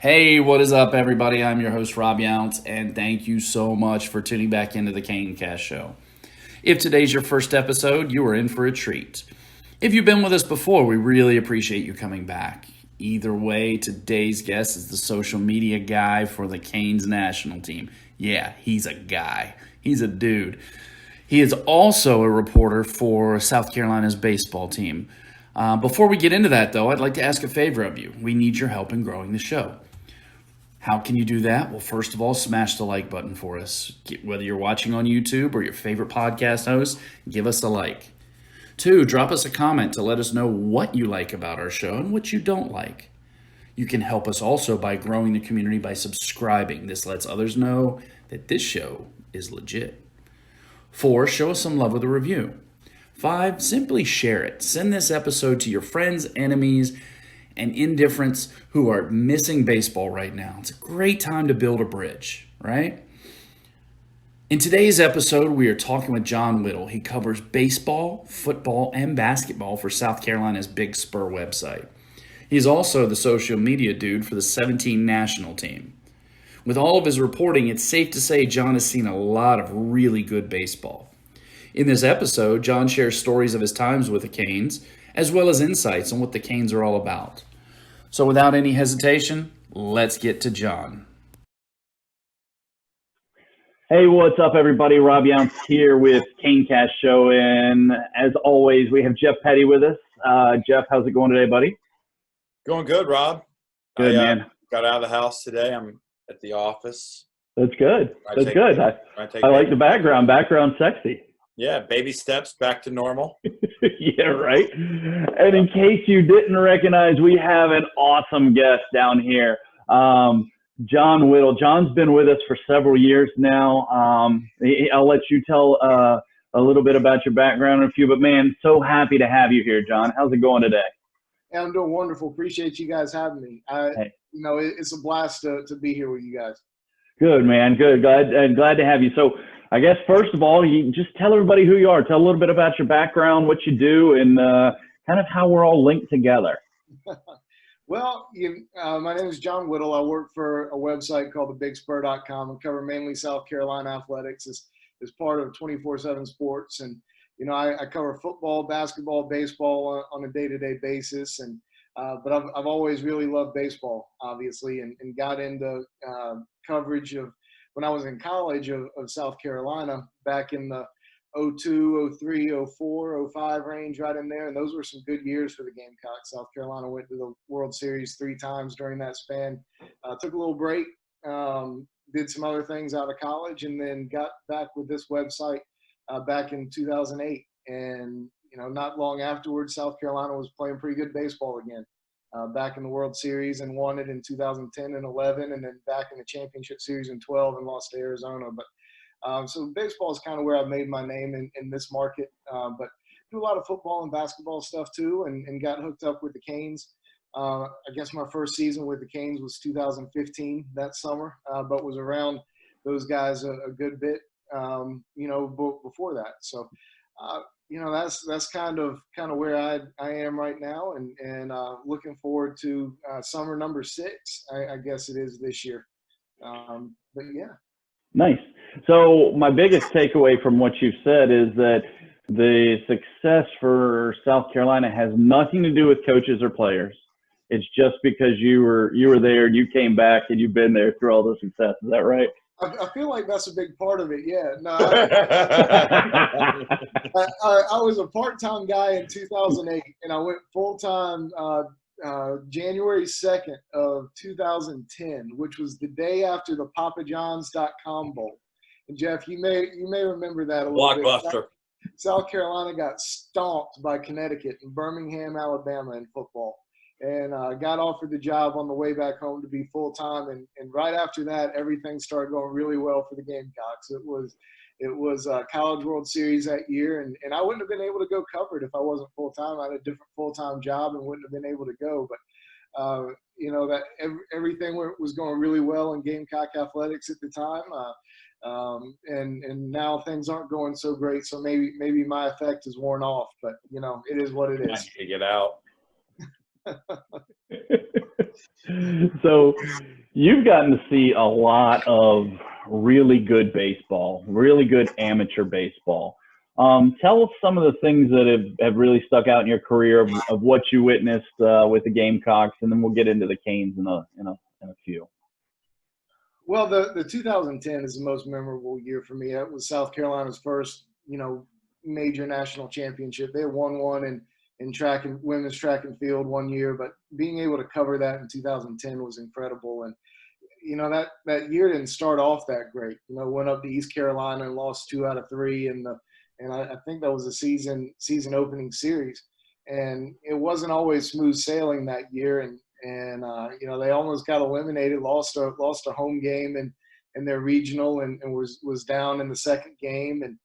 Hey, what is up, everybody? I'm your host, Rob Younts, and thank you so much for tuning back into the Cane Cast Show. If today's your first episode, you are in for a treat. If you've been with us before, we really appreciate you coming back. Either way, today's guest is the social media guy for the Canes national team. Yeah, he's a guy. He's a dude. He is also a reporter for South Carolina's baseball team. Before we get into that, though, I'd like to ask a favor of you. We need your help in growing the show. How can you do that? Well, first of all, smash the like button for us. Whether you're watching on YouTube or your favorite podcast host, give us a like. 2, drop us a comment to let us know what you like about our show and what you don't like. You can help us also by growing the community by subscribing. This lets others know that this show is legit. 4, show us some love with a review. 5, simply share it. Send this episode to your friends, enemies, and indifferents who are missing baseball right now. It's a great time to build a bridge, right? In today's episode, we are talking with John Whittle. He covers baseball, football, and basketball for South Carolina's Big Spur website. He's also the social media dude for the 17 national team. With all of his reporting, it's safe to say John has seen a lot of really good baseball. In this episode, John shares stories of his times with the Canes, as well as insights on what the Canes are all about. So without any hesitation, let's get to John. Hey, what's up, everybody? Rob Younts here with Canecast Show, and as always, we have Jeff Petty with us. Jeff, how's it going today, buddy? Going good, Rob. Good, man. Got out of the house today. I'm at the office. That's good. That's good. I like the background. Background sexy. Yeah, baby steps back to normal. Yeah, right. And in case you didn't recognize, we have an awesome guest down here, John Whittle. John's been with us for several years now. I'll let you tell a little bit about your background in a few, but man, so happy to have you here, John. How's it going today? Yeah, I'm doing wonderful. Appreciate you guys having me. It's a blast to be here with you guys. Good, man. Good. Glad to have you. So I guess, first of all, you just tell everybody who you are. Tell a little bit about your background, what you do, and kind of how we're all linked together. Well, my name is John Whittle. I work for a website called thebigspur.com and cover mainly South Carolina athletics as part of 24/7 Sports. And, I cover football, basketball, baseball on a day-to-day basis. And but I've always really loved baseball, obviously, and got into coverage of when I was in college of South Carolina back in the 02, 03, 04, 05 range, right in there. And those were some good years for the Gamecocks. South Carolina went to the World Series 3 times during that span. Took a little break, did some other things out of college, and then got back with this website back in 2008. And, not long afterwards, South Carolina was playing pretty good baseball again. Back in the World Series and won it in 2010 and 11, and then back in the championship series in 12 and lost to Arizona. But so baseball is kind of where I made my name in this market. But do a lot of football and basketball stuff too, and got hooked up with the Canes. I guess my first season with the Canes was 2015 that summer, but was around those guys a good bit, before that. So. That's kind of where I am right now, and looking forward to summer number 6. I guess it is this year. But yeah. Nice. So my biggest takeaway from what you've said is that the success for South Carolina has nothing to do with coaches or players. It's just because you were there, you came back, and you've been there through all the success. Is that right? I feel like that's a big part of it. Yeah. No, I was a part-time guy in 2008, and I went full-time January 2nd of 2010, which was the day after the PapaJohns.com Bowl. And Jeff, you may remember that a little bit. Blockbuster. South Carolina got stomped by Connecticut in Birmingham, Alabama in football. And got offered the job on the way back home to be full-time. And right after that, everything started going really well for the Gamecocks. It was College World Series that year, and I wouldn't have been able to go cover it if I wasn't full-time. I had a different full-time job and wouldn't have been able to go. But, that everything was going really well in Gamecock athletics at the time. And now things aren't going so great, so maybe my effect is worn off. But, it is what it is. I need to get out. So you've gotten to see a lot of really good baseball, really good amateur baseball. Tell us some of the things that have really stuck out in your career of what you witnessed with the Gamecocks, and then we'll get into the Canes in a few. Well, the 2010 is the most memorable year for me. It was South Carolina's first, major national championship. They had won one in track and women's track and field one year, but being able to cover that in 2010 was incredible. And that year didn't start off that great. Went up to East Carolina and lost 2 out of 3, and I think that was a season opening series. And it wasn't always smooth sailing that year, and they almost got eliminated, lost a home game in their regional, and was down in the second game, and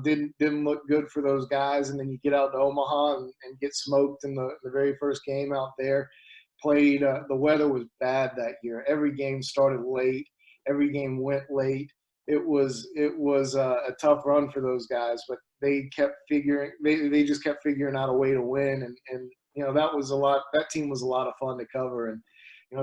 didn't look good for those guys. And then you get out to Omaha and get smoked in the very first game out there. Played the weather was bad that year. Every game started late. Every game went late. It was a tough run for those guys, but they just kept figuring out a way to win, and that team was a lot of fun to cover. And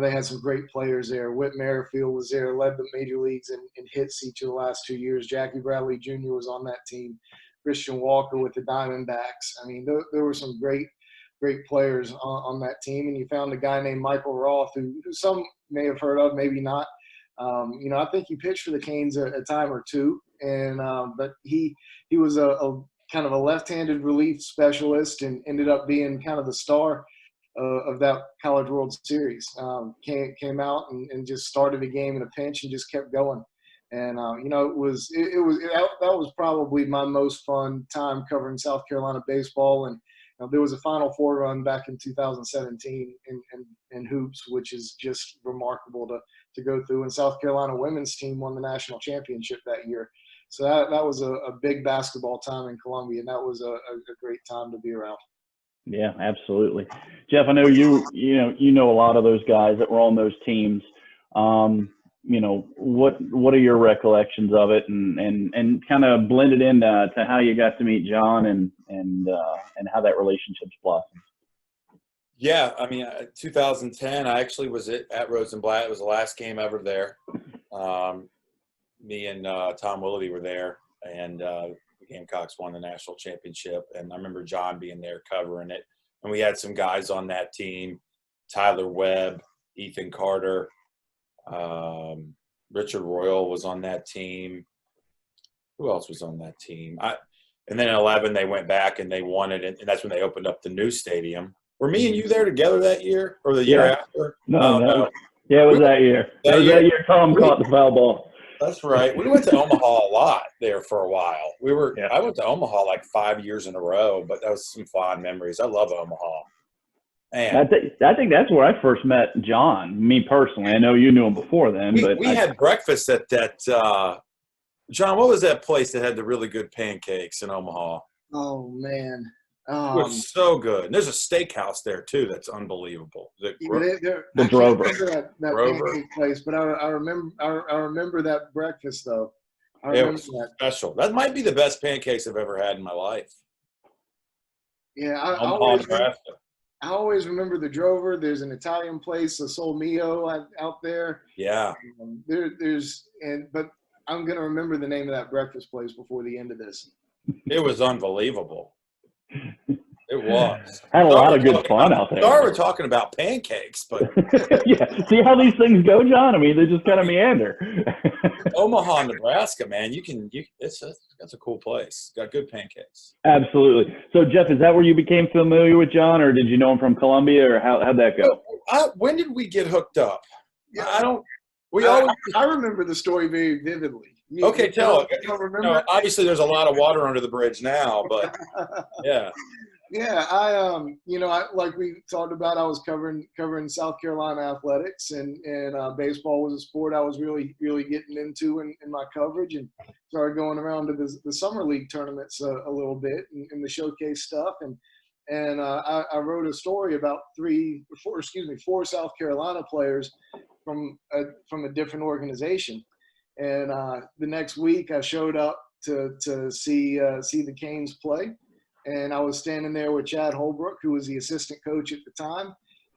they had some great players there. Whit Merrifield was there, led the major leagues in hits each of the last 2 years. Jackie Bradley Jr. was on that team. Christian Walker with the Diamondbacks. I mean, there were some great players on that team. And you found a guy named Michael Roth, who some may have heard of, maybe not. I think he pitched for the Canes a time or two, and but he was a kind of a left-handed relief specialist and ended up being kind of the star of that College World Series. Came out and just started a game in a pinch and just kept going. And that was probably my most fun time covering South Carolina baseball. And there was a Final Four run back in 2017 in hoops, which is just remarkable to go through. And South Carolina women's team won the national championship that year. So that was a big basketball time in Columbia, and that was a great time to be around. Yeah, absolutely. Jeff, I know you know a lot of those guys that were on those teams. What are your recollections of it, and kind of blend it into to how you got to meet John and how that relationship's blossomed? Yeah, I mean, 2010, I actually was at Rosenblatt. It was the last game ever there. Me and Tom Willoughby were there, and the Gamecocks won the national championship. And I remember John being there covering it. And we had some guys on that team: Tyler Webb, Ethan Carter, Richard Royal was on that team. Who else was on that team? And then in 11, they went back and they won it, and that's when they opened up the new stadium. Were me and you there together that year, or the year after? No. Yeah, it was that year. That year Tom caught the foul ball. That's right. We went to Omaha a lot there for a while. I went to Omaha like 5 years in a row, but that was some fond memories. I love Omaha. Man. I think that's where I first met John, me personally. I know you knew him before then. We had breakfast at that John, what was that place that had the really good pancakes in Omaha? Oh, man. It was so good. And there's a steakhouse there, too, that's unbelievable. The Drover. That pancake place, but I remember that breakfast, though. It was special. That might be the best pancakes I've ever had in my life. Yeah, Nebraska. I always remember the Drover. There's an Italian place, the Sol Mio out there. Yeah. But I'm going to remember the name of that breakfast place before the end of this. It was unbelievable. It was. Had a lot of good fun out there. Sorry we're talking about pancakes, but yeah. See how these things go, John? I mean, they just kind of meander. Omaha, Nebraska, man, it's a cool place. Got good pancakes. Absolutely. So, Jeff, is that where you became familiar with John, or did you know him from Columbia, or how'd that go? When did we get hooked up? Yeah, I remember the story very vividly. Tell it. You don't remember? Obviously, there's a lot of water under the bridge now, but yeah. Yeah, I like we talked about, I was covering South Carolina athletics, and baseball was a sport I was really getting into in my coverage, and started going around to the summer league tournaments a little bit and the showcase stuff, and I wrote a story about four South Carolina players from a different organization, and the next week I showed up to see the Canes play. and I was standing there with Chad Holbrook, who was the assistant coach at the time.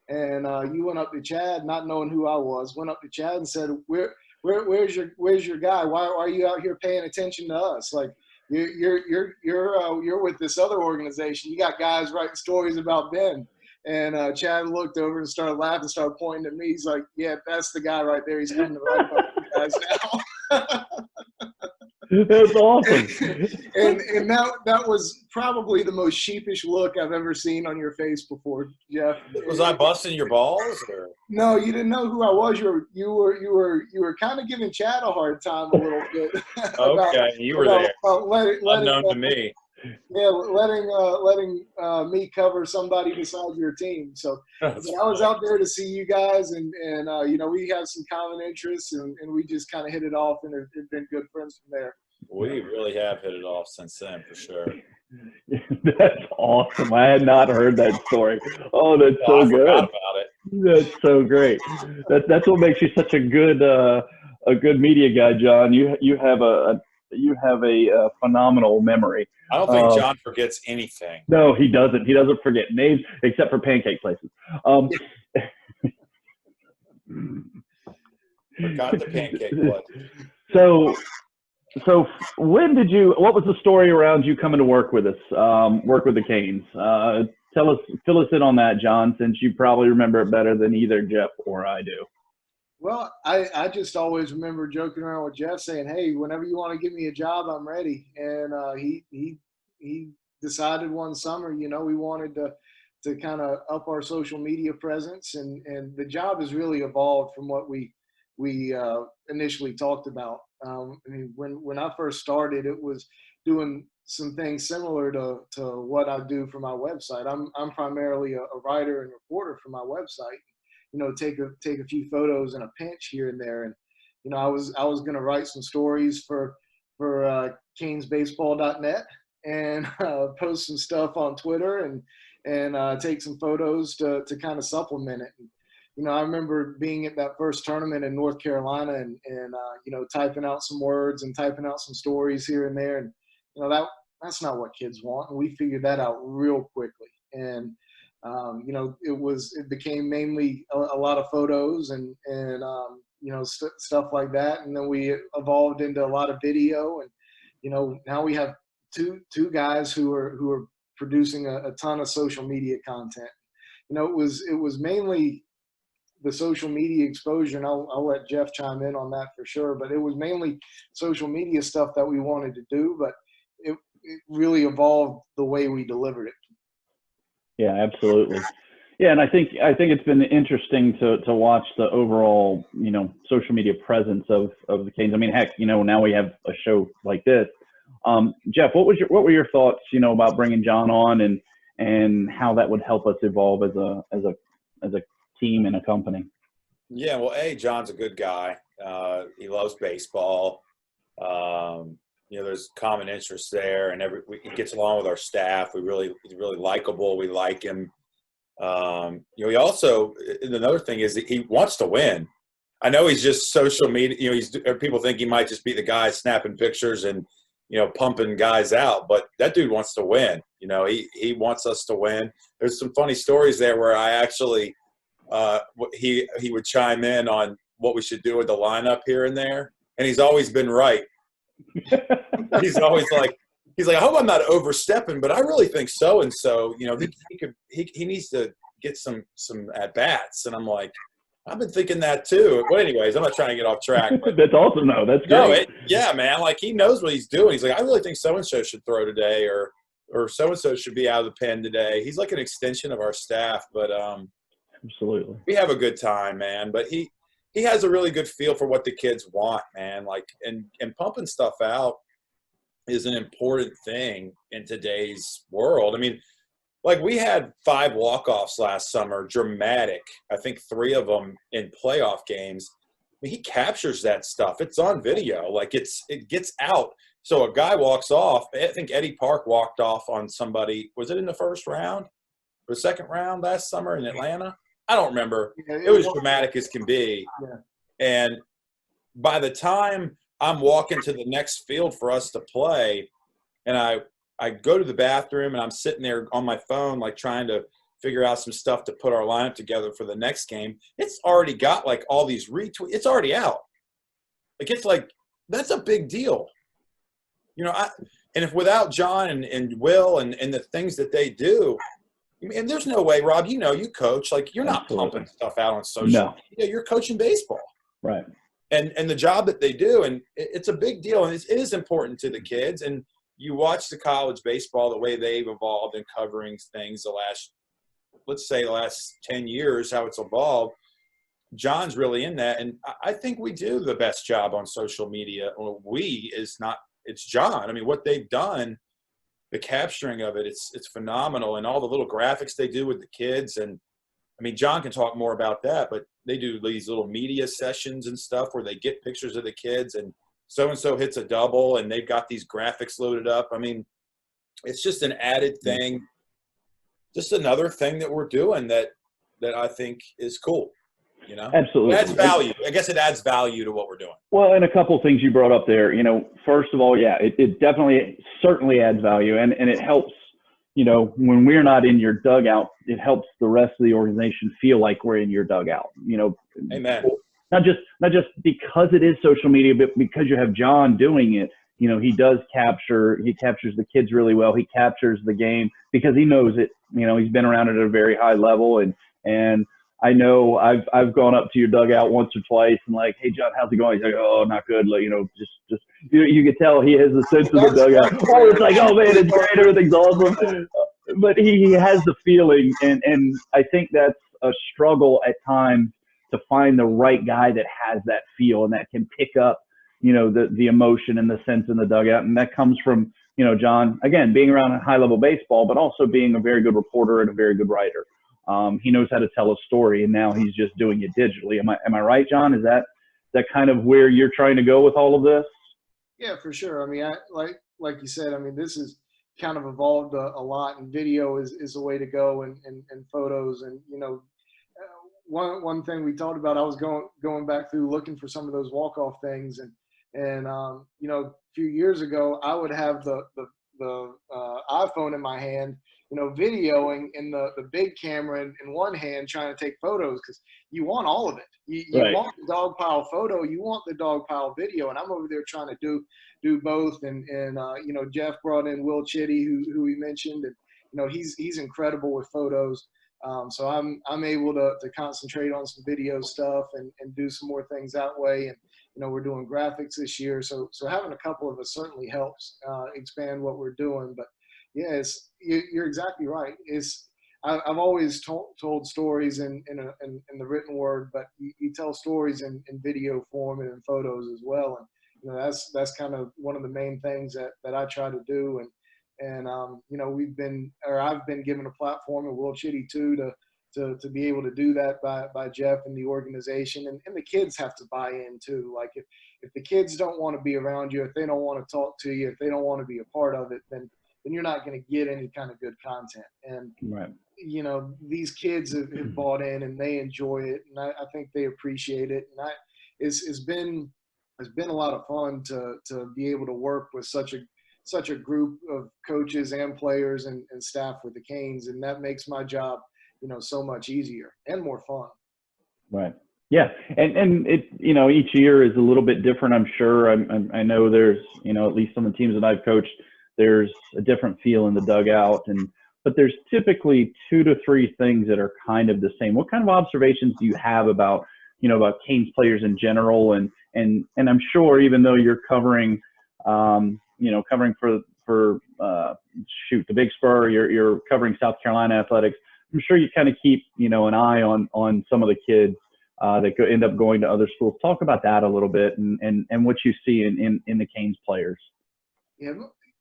And you went up to Chad, not knowing who I was, went up to Chad and said, where's your guy? Why are you out here paying attention to us? Like, you're with this other organization. You got guys writing stories about Ben. And Chad looked over and started laughing, started pointing at me. He's like, yeah, that's the guy right there. He's coming to write about you guys now. That's awesome. and that was probably the most sheepish look I've ever seen on your face before, Jeff. Was I busting your balls? Or? No, you didn't know who I was. You were kind of giving Chad a hard time a little bit. Okay, you were there. Unknown to me. Yeah, letting me cover somebody besides your team. So I was out there to see you guys, and we have some common interests, and we just kind of hit it off, and have been good friends from there. We really have hit it off since then, for sure. That's awesome. I had not heard that story. Oh, that's so I good. forgot about it. That's so great. That's what makes you such a good media guy, John. You have a phenomenal memory. I don't think John forgets anything. No, he doesn't. He doesn't forget names except for pancake places. Forgot the pancake place. So when did you? What was the story around you coming to work with us? Work with the Canes. Fill us in on that, John, since you probably remember it better than either Jeff or I do. Well, I just always remember joking around with Jeff saying, hey, whenever you want to give me a job, I'm ready. And he decided one summer, we wanted to kind of up our social media presence. And the job has really evolved from what we initially talked about. When I first started, it was doing some things similar to what I do for my website. I'm primarily a writer and reporter for my website. Take a few photos in a pinch here and there. And, I was going to write some stories for canesbaseball.net and post some stuff on Twitter and take some photos to kind of supplement it. And, I remember being at that first tournament in North Carolina and typing out some words and typing out some stories here and there. And, that's not what kids want. And we figured that out real quickly. And, it became mainly a lot of photos and stuff like that. And then we evolved into a lot of video, and, now we have two guys who are producing a ton of social media content. It was mainly the social media exposure, and I'll let Jeff chime in on that for sure, but it was mainly social media stuff that we wanted to do, but it really evolved the way we delivered it. Yeah, absolutely. Yeah, and I think it's been interesting to watch the overall, social media presence of the Canes. I mean, heck, now we have a show like this. Jeff, what were your thoughts, about bringing John on and how that would help us evolve as a team and a company? Yeah, well, John's a good guy. He loves baseball. There's common interests there, and he gets along with our staff. He's really likable. We like him. He also, another thing is that he wants to win. I know he's just social media. People think he might just be the guy snapping pictures and, pumping guys out, but that dude wants to win. He wants us to win. There's some funny stories there where I actually, he would chime in on what we should do with the lineup here and there, and he's always been right. He's always like, I hope I'm not overstepping, but I really think so and so. He needs to get some at bats, and I'm like, I've been thinking that too. But anyways, I'm not trying to get off track. But that's awesome, though. That's great. Yeah, man. Like, he knows what he's doing. He's like, I really think so and so should throw today, or so and so should be out of the pen today. He's like an extension of our staff, but absolutely, we have a good time, man. But he has a really good feel for what the kids want, man. Like, and pumping stuff out is an important thing in today's world. I mean, like, we had 5 walk-offs last summer, dramatic. I think 3 of them in playoff games. I mean, he captures that stuff. It's on video. Like, it gets out. So a guy walks off. I think Eddie Park walked off on somebody. Was it in the first round or the second round last summer in Atlanta? I don't remember. It was dramatic as can be. Yeah. And by the time I'm walking to the next field for us to play, and I go to the bathroom and I'm sitting there on my phone, like trying to figure out some stuff to put our lineup together for the next game. It's already got like all these retweets. It's already out. Like, it's like, that's a big deal. You know, and if without John and Will and the things that they do, and there's no way, Rob, you know, you coach, like you're not Absolutely. pumping stuff out on social media. You're coaching baseball. Right. And the job that they do, and it's a big deal, and it is important to the kids. And you watch the college baseball, the way they've evolved in covering things let's say the last 10 years, how it's evolved. John's really in that, and I think we do the best job on social media. Well, it's John. I mean, what they've done, the capturing of it, it's phenomenal, and all the little graphics they do with the kids. And I mean, John can talk more about that, but they do these little media sessions and stuff where they get pictures of the kids, and so-and-so hits a double, and they've got these graphics loaded up. I mean, it's just an added thing, just another thing that we're doing that I think is cool. You know, Absolutely. It adds value. I guess it adds value to what we're doing. Well, and a couple of things you brought up there. You know, first of all, yeah, it definitely certainly adds value, and it helps. You know, when we're not in your dugout, it helps the rest of the organization feel like we're in your dugout. You know, Amen. Not just because it is social media, but because you have John doing it. You know, he captures the kids really well. He captures the game because he knows it. You know, he's been around it at a very high level, and I know I've gone up to your dugout once or twice and like, hey John, how's it going? He's like, oh, not good. Like, you know, just you can tell he has a sense of the dugout. Oh, it's like, oh man, it's great, everything's awesome. But he has the feeling, and I think that's a struggle at times to find the right guy that has that feel and that can pick up, you know, the emotion and the sense in the dugout, and that comes from, you know, John, again, being around high level baseball, but also being a very good reporter and a very good writer. He knows how to tell a story, and now he's just doing it digitally. Am I right, John? Is that kind of where you're trying to go with all of this? Yeah, for sure. I mean, like you said, I mean, this is kind of evolved a lot, and video is the way to go, and photos. And you know, one thing we talked about, I was going back through looking for some of those walk-off things, and you know, a few years ago, I would have the iPhone in my hand, you know, videoing in the big camera in one hand, trying to take photos, because you want all of it. You Right. want the dog pile photo, you want the dog pile video, and I'm over there trying to do both. And you know, Jeff brought in Will Chitty, who we mentioned, and you know, he's incredible with photos. So I'm able to concentrate on some video stuff and do some more things that way. And you know, we're doing graphics this year, so having a couple of us certainly helps expand what we're doing. But yeah, you're exactly right. I've always told stories in the written word, but you tell stories in video form and in photos as well. And you know, that's kind of one of the main things that I try to do. And you know, I've been given a platform, and Will Chitty too, to be able to do that by Jeff and the organization, and the kids have to buy in too. Like if the kids don't want to be around you, if they don't want to talk to you, if they don't want to be a part of it, then you're not going to get any kind of good content. And Right. you know, these kids have bought in, and they enjoy it, and I think they appreciate it. And it's been a lot of fun to be able to work with such a group of coaches and players and staff with the Canes, and that makes my job, you know, so much easier and more fun. Right. Yeah. And it, you know, each year is a little bit different, I'm sure. I know there's, you know, at least on the teams that I've coached, there's a different feel in the dugout, but there's typically 2 to 3 things that are kind of the same. What kind of observations do you have about Canes players in general? And I'm sure, even though you're covering for the Big Spur, you're covering South Carolina athletics, I'm sure you kind of keep, you know, an eye on some of the kids that end up going to other schools. Talk about that a little bit, and what you see in the Canes players. Yeah,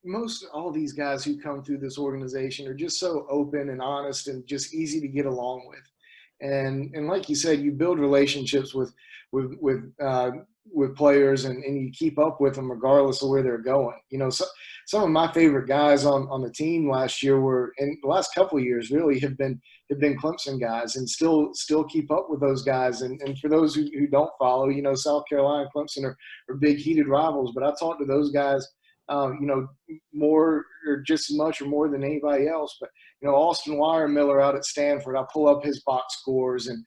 most all these guys who come through this organization are just so open and honest and just easy to get along with. And like you said, you build relationships with players, and you keep up with them regardless of where they're going. You know, so some of my favorite guys on the team last year in the last couple of years really have been Clemson guys, and still keep up with those guys. And for those who don't follow, you know, South Carolina and Clemson are big heated rivals, but I talk to those guys more or just as much or more than anybody else. But, Austin Miller out at Stanford, I pull up his box scores. And,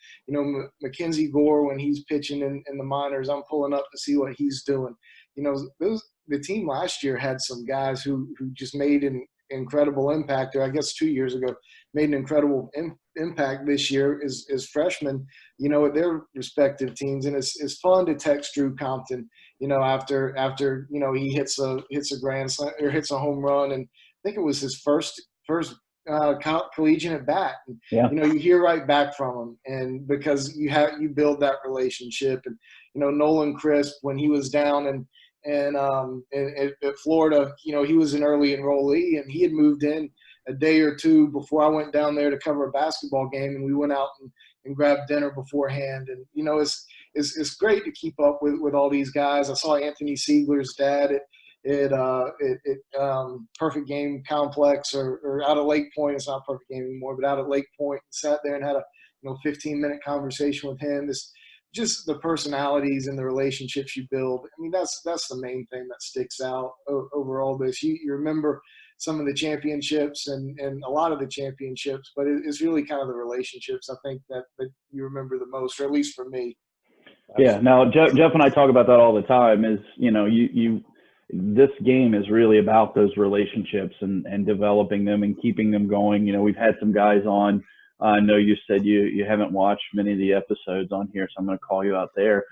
Mackenzie Gore, when he's pitching in the minors, I'm pulling up to see what he's doing. The team last year had some guys who just made an incredible impact, or I guess 2 years ago, made an incredible impact this year as freshmen, at their respective teams. And it's fun to text Drew Compton, after he hits a grand slam or hits a home run, and I think it was his first collegiate at bat. And, yeah. You hear right back from him, and because you build that relationship. And Nolan Crisp, when he was down and at Florida, he was an early enrollee, and he had moved in a day or two before I went down there to cover a basketball game, and we went out and grabbed dinner beforehand. And it's great to keep up with all these guys. I saw Anthony Siegler's dad at Perfect Game Complex or out of Lake Point. It's not Perfect Game anymore, but out at Lake Point, and sat there and had a 15-minute conversation with him. Just the personalities and the relationships you build. I mean, that's the main thing that sticks out over all this. You remember some of the championships and a lot of the championships, but it's really kind of the relationships, I think, that you remember the most, or at least for me. Yeah. Now, Jeff and I talk about that all the time. Is this game is really about those relationships and developing them and keeping them going. We've had some guys on. I know you said you haven't watched many of the episodes on here, so I'm going to call you out there.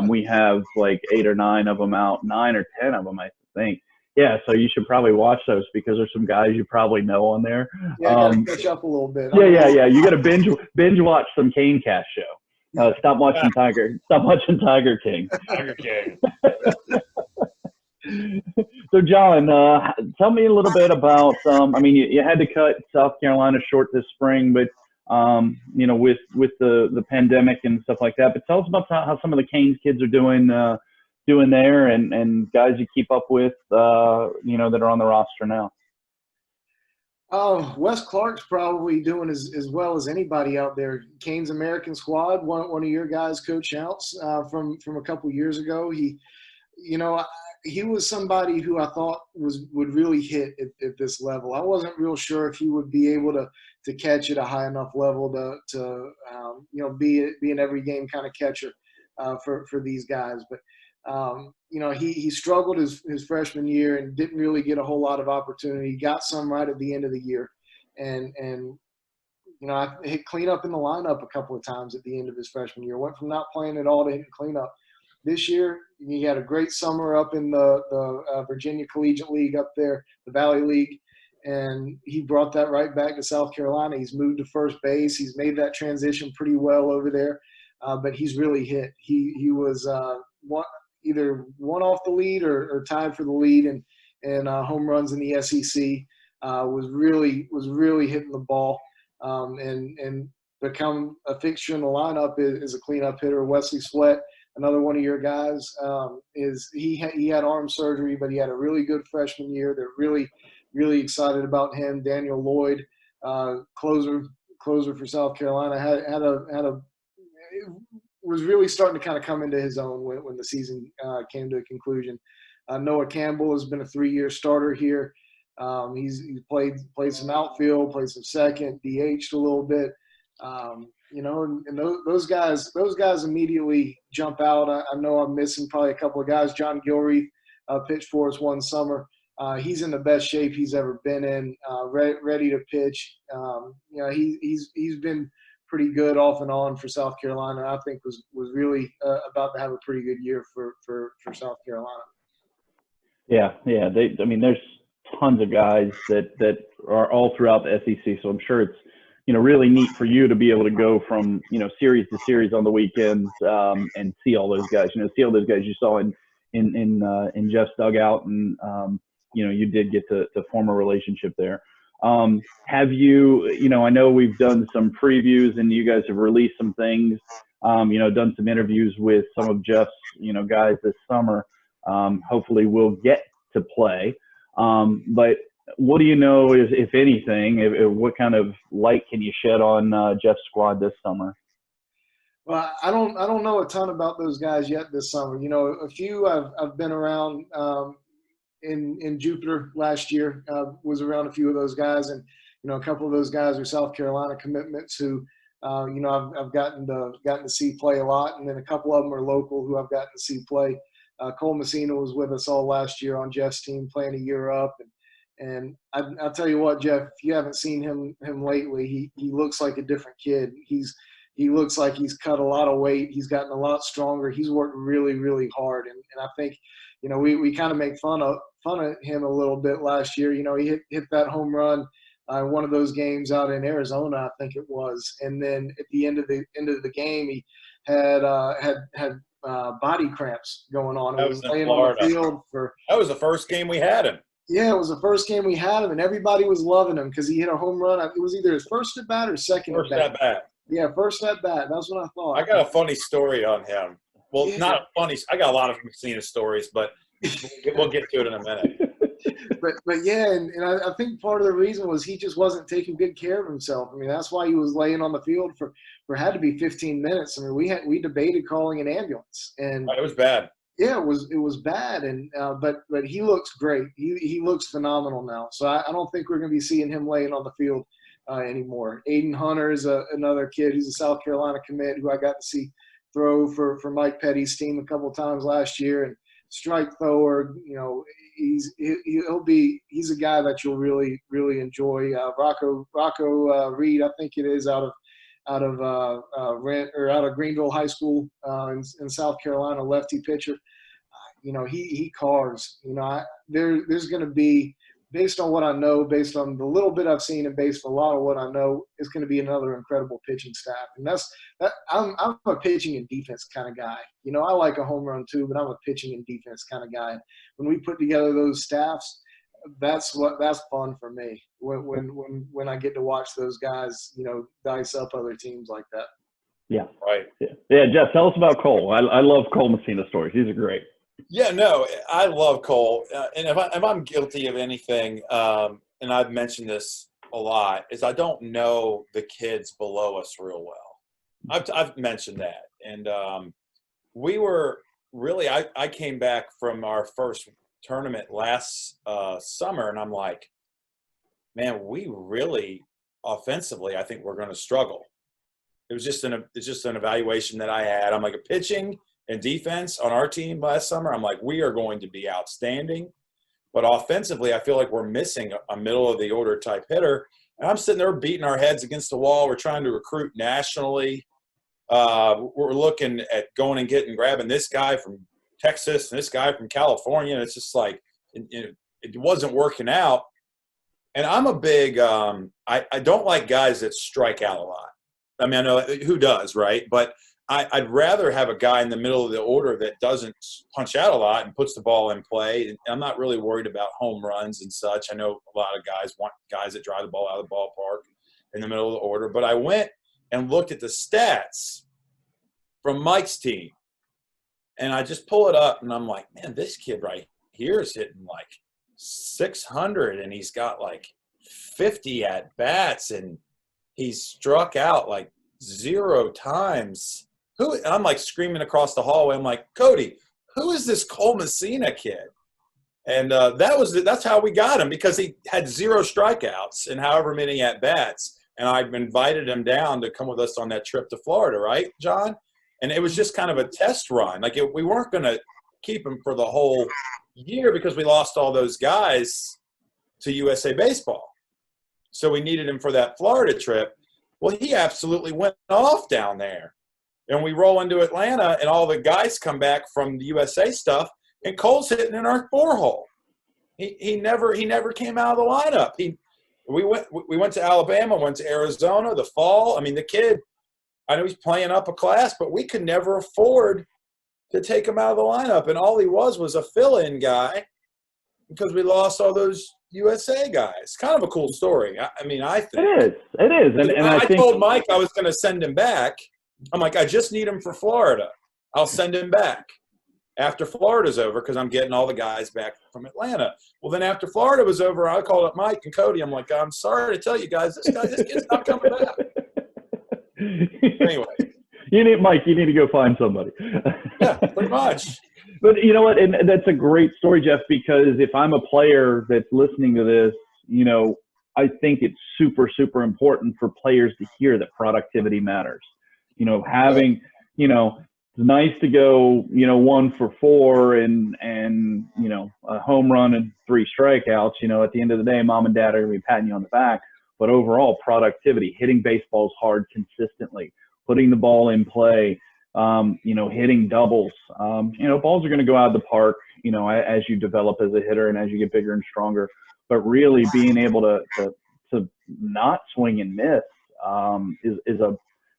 We have like 8 or 9 of them out, 9 or 10 of them, I think. Yeah, so you should probably watch those because there's some guys you probably know on there. Yeah, I gotta catch up a little bit. Yeah. You got to binge watch some Cane Cast show. Stop watching Tiger King. Tiger King. So, John, tell me a little bit about. You had to cut South Carolina short this spring, but with the pandemic and stuff like that. But tell us about how some of the Canes kids are doing there, and guys you keep up with, that are on the roster now. Wes Clark's probably doing as well as anybody out there. Canes American squad, one of your guys, Coach Ounce, from a couple years ago. He was somebody who I thought would really hit at this level. I wasn't real sure if he would be able to catch at a high enough level to be an every game kind of catcher for these guys. But he struggled his freshman year and didn't really get a whole lot of opportunity. Got some right at the end of the year, and I hit cleanup in the lineup a couple of times at the end of his freshman year. Went from not playing at all to hitting cleanup. This year, he had a great summer up in the Virginia Collegiate League up there, the Valley League, and he brought that right back to South Carolina. He's moved to first base. He's made that transition pretty well over there, but he's really hit. He was either one off the lead or tied for the lead in home runs in the SEC. Was really hitting the ball and become a fixture in the lineup is a cleanup hitter. Wesley Sweat, another one of your guys, he had arm surgery, but he had a really good freshman year. They're really, really excited about him. Daniel Lloyd, closer for South Carolina, was really starting to kind of come into his own when the season came to a conclusion. Noah Campbell has been a 3-year starter here. He's played some outfield, played some second, DH'd a little bit. And those guys immediately jump out. I know I'm missing probably a couple of guys. John Gilreath pitched for us one summer. He's in the best shape he's ever been in, ready to pitch. He's been pretty good off and on for South Carolina. I think was really about to have a pretty good year for South Carolina. Yeah. There's tons of guys that are all throughout the SEC, so I'm sure it's really neat for you to be able to go from series to series on the weekends and see all those guys. See all those guys you saw in Jeff's dugout, and you did get to form a relationship there. Have you? I know we've done some previews, and you guys have released some things. Done some interviews with some of Jeff's guys this summer. Hopefully, we'll get to play. But what do you know, if anything, what kind of light can you shed on Jeff's squad this summer? Well, I don't know a ton about those guys yet this summer. A few I've been around in Jupiter last year. Was around a few of those guys, and a couple of those guys are South Carolina commitments who I've gotten to see play a lot, and then a couple of them are local who I've gotten to see play. Cole Messina was with us all last year on Jeff's team, playing a year up, and I'll tell you what, Jeff, if you haven't seen him lately, he looks like a different kid. He looks like he's cut a lot of weight. He's gotten a lot stronger. He's worked really, really hard. And I think, we kind of make fun of him a little bit last year. He hit that home run one of those games out in Arizona, I think it was. And then at the end of the game, he had body cramps going on. That It was laying on the field that was the first game we had him. Yeah, it was the first game we had him, and everybody was loving him because he hit a home run. It was either his first at bat or second First at bat. at bat. Yeah, first at bat. That's what I thought. I got a funny story on him. Well, Yeah. not funny. I got a lot of Messina stories, but we'll get to it in a minute. But yeah, and I think part of the reason was he just wasn't taking good care of himself. I mean, that's why he was laying on the field for had to be 15 minutes. I mean, we debated calling an ambulance, and It was bad. yeah, it was bad. And but he looks great. He looks phenomenal now. So I don't think we're going to be seeing him laying on the field anymore. Aiden Hunter is another kid. He's a South Carolina commit who I got to see throw for Mike Petty's team a couple of times last year, and strike thrower. He's a guy that you'll really, really enjoy. Rocco Reed, I think it is out of Greenville High School in South Carolina, lefty pitcher. He carves. There's going to be, based on what I know, based on the little bit I've seen, and based on a lot of what I know, it's going to be another incredible pitching staff. And I'm a pitching and defense kind of guy. I like a home run too, but I'm a pitching and defense kind of guy. When we put together those staffs, that's fun for me. When I get to watch those guys, dice up other teams like that. Yeah. Right. Yeah. Jeff, tell us about Cole. I love Cole Messina stories. These are great. Yeah, no, I love Cole. And if I'm guilty of anything, and I've mentioned this a lot, is I don't know the kids below us real well. I've mentioned that. And we were really, I came back from our first tournament last summer, and I'm like, man, we really offensively, I think we're going to struggle. It's just an evaluation that I had. I'm like, a pitching and defense on our team last summer, I'm like, we are going to be outstanding. But offensively, I feel like we're missing a middle-of-the-order type hitter. And I'm sitting there beating our heads against the wall. We're trying to recruit nationally. We're looking at going and grabbing this guy from Texas and this guy from California. And it's just like it wasn't working out. And I'm a big I don't like guys that strike out a lot. I mean, I know who does, right? But I'd rather have a guy in the middle of the order that doesn't punch out a lot and puts the ball in play. And I'm not really worried about home runs and such. I know a lot of guys want guys that drive the ball out of the ballpark in the middle of the order. But I went and looked at the stats from Mike's team. And I just pull it up, and I'm like, man, this kid right here is hitting like 600, and he's got like 50 at-bats, and he's struck out like 0 times. And I'm like screaming across the hallway. I'm like, Cody, who is this Cole Messina kid? And that's how we got him, because he had 0 strikeouts and however many at bats. And I invited him down to come with us on that trip to Florida, right, John? And it was just kind of a test run. Like we weren't going to keep him for the whole year because we lost all those guys to USA Baseball. So we needed him for that Florida trip. Well, he absolutely went off down there. And we roll into Atlanta, and all the guys come back from the USA stuff, and Cole's hitting in our 4-hole. He never came out of the lineup. We went to Alabama, went to Arizona, the fall. I mean, the kid, I know he's playing up a class, but we could never afford to take him out of the lineup. And all he was a fill-in guy because we lost all those USA guys. Kind of a cool story. I mean, I think. It is. And I think told Mike I was going to send him back. I'm like, I just need him for Florida. I'll send him back after Florida's over because I'm getting all the guys back from Atlanta. Well, then after Florida was over, I called up Mike and Cody. I'm like, I'm sorry to tell you guys, this kid's not coming back. Anyway. Mike, you need to go find somebody. Yeah, pretty much. But you know what? And that's a great story, Jeff, because if I'm a player that's listening to this, I think it's super, super important for players to hear that productivity matters. Having, it's nice to go, 1 for 4 and a home run and 3 strikeouts. At the end of the day, mom and dad are going to be patting you on the back. But overall, productivity, hitting baseballs hard consistently, putting the ball in play, hitting doubles. Balls are going to go out of the park, as you develop as a hitter and as you get bigger and stronger. But really being able to not swing and miss is a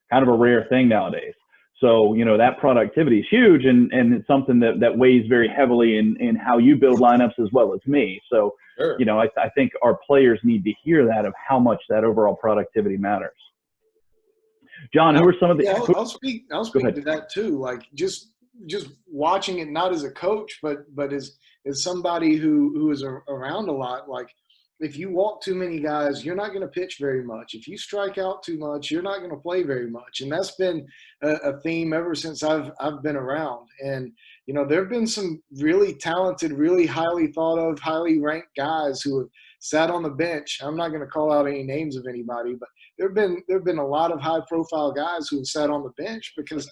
kind of a rare thing nowadays. So, that productivity is huge, and it's something that weighs very heavily in how you build lineups as well as me. So, Sure. I think our players need to hear that of how much that overall productivity matters. John, who are some of the? Yeah, I'll speak to that too. Like just watching it, not as a coach, but as somebody who is around a lot. Like if you walk too many guys, you're not going to pitch very much. If you strike out too much, you're not going to play very much. And that's been a theme ever since I've been around. And there have been some really talented, really highly thought of, highly ranked guys who have sat on the bench. I'm not going to call out any names of anybody, but there've been a lot of high profile guys who have sat on the bench because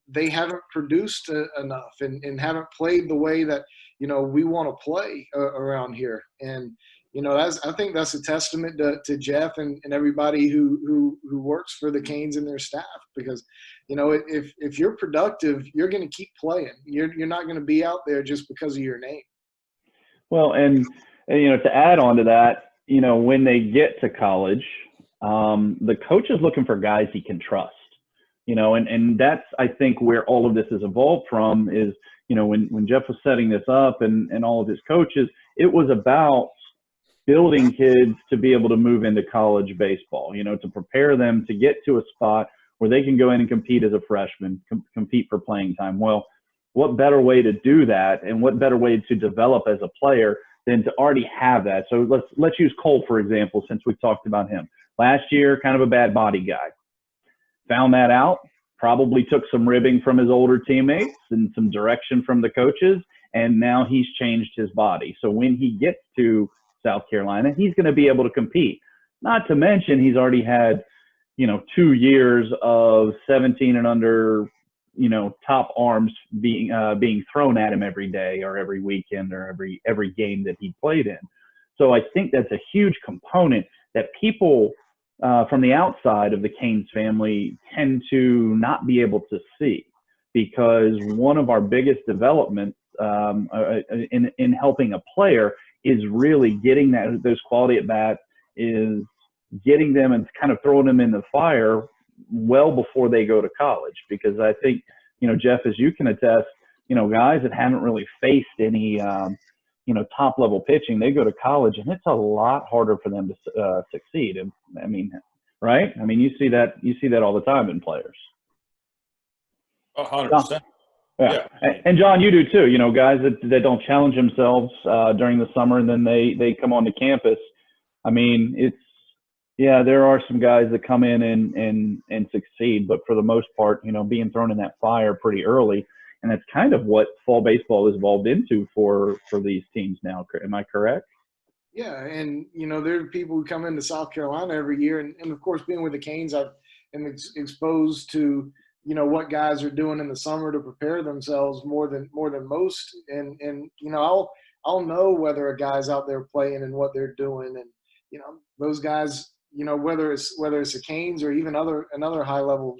they haven't produced enough and haven't played the way that we want to play around here. And I think that's a testament to Jeff and everybody who works for the Canes and their staff, because if you're productive, you're going to keep playing. You're not going to be out there just because of your name. Well, and to add on to that, when they get to college, the coach is looking for guys he can trust, and that's, I think, where all of this has evolved from is, when Jeff was setting this up and all of his coaches, it was about building kids to be able to move into college baseball, to prepare them to get to a spot where they can go in and compete as a freshman, compete for playing time. Well, what better way to do that, and what better way to develop as a player than to already have that? So let's use Cole, for example, since we've talked about him. Last year, kind of a bad body guy. Found that out, probably took some ribbing from his older teammates and some direction from the coaches, and now he's changed his body. So when he gets to South Carolina, he's going to be able to compete. Not to mention he's already had, 2 years of 17 and under, top arms being thrown at him every day or every weekend or every game that he played in. So I think that's a huge component that people from the outside of the Canes family tend to not be able to see, because one of our biggest developments in helping a player is really getting those quality at bats, is getting them and kind of throwing them in the fire well before they go to college. Because I think, Jeff, as you can attest, guys that haven't really faced any, top level pitching, they go to college and it's a lot harder for them to succeed. And I mean, right? I mean, you see that all the time in players. 100%. Yeah. And John, you do too. Guys that don't challenge themselves during the summer and then they come onto campus. I mean, there are some guys that come in and succeed, but for the most part, being thrown in that fire pretty early, and that's kind of what fall baseball has evolved into for these teams now. Am I correct? Yeah, and there are people who come into South Carolina every year, and of course, being with the Canes, I am exposed to what guys are doing in the summer to prepare themselves more than most, and I'll know whether a guy's out there playing and what they're doing, and those guys, whether it's the Canes or even another high level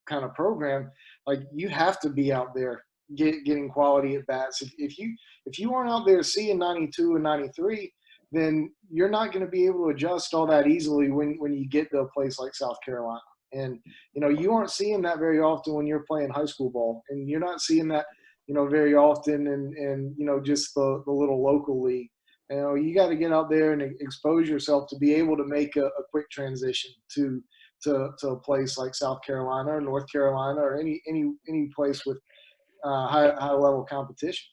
kind of program, like you have to be out there getting quality at bats. If you aren't out there seeing 92 and 93, then you're not going to be able to adjust all that easily when you get to a place like South Carolina. And you aren't seeing that very often when you're playing high school ball, and you're not seeing that very often in just the little local league. You got to get out there and expose yourself to be able to make a quick transition to a place like South Carolina or North Carolina or any place with high level competition.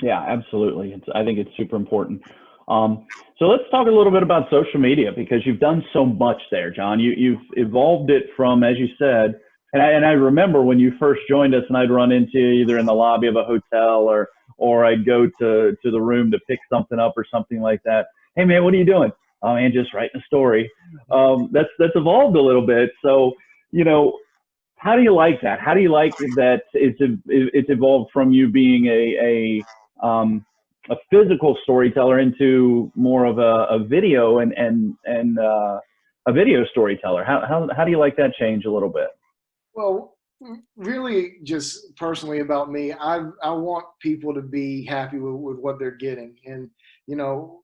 Yeah, absolutely. I think it's super important. So let's talk a little bit about social media, because you've done so much there, John. You've evolved it from, as you said, And I remember when you first joined us, and I'd run into you either in the lobby of a hotel or I'd go to the room to pick something up or something like that. Hey man, what are you doing? Oh man, just writing a story. That's evolved a little bit. So, how do you like that? How do you like that it's evolved from you being a physical storyteller into more of a video and a video storyteller? How do you like that change a little bit? Well, really, just personally about me, I want people to be happy with what they're getting, and you know,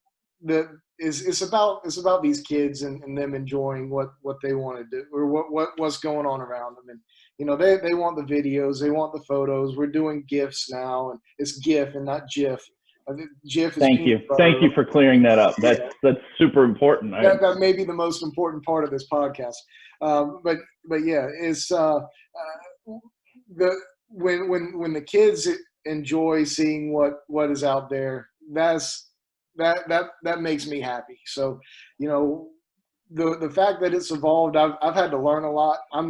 it's about these kids and them enjoying what they want to do or what's going on around them, and they want the videos, they want the photos. We're doing GIFs now, and it's GIF and not GIF. I think GIF is Thank you. Thank you for clearing that up. That's super important. That may be the most important part of this podcast. But yeah, it's when the kids enjoy seeing what is out there, that makes me happy. So, the fact that it's evolved, I've had to learn a lot. I've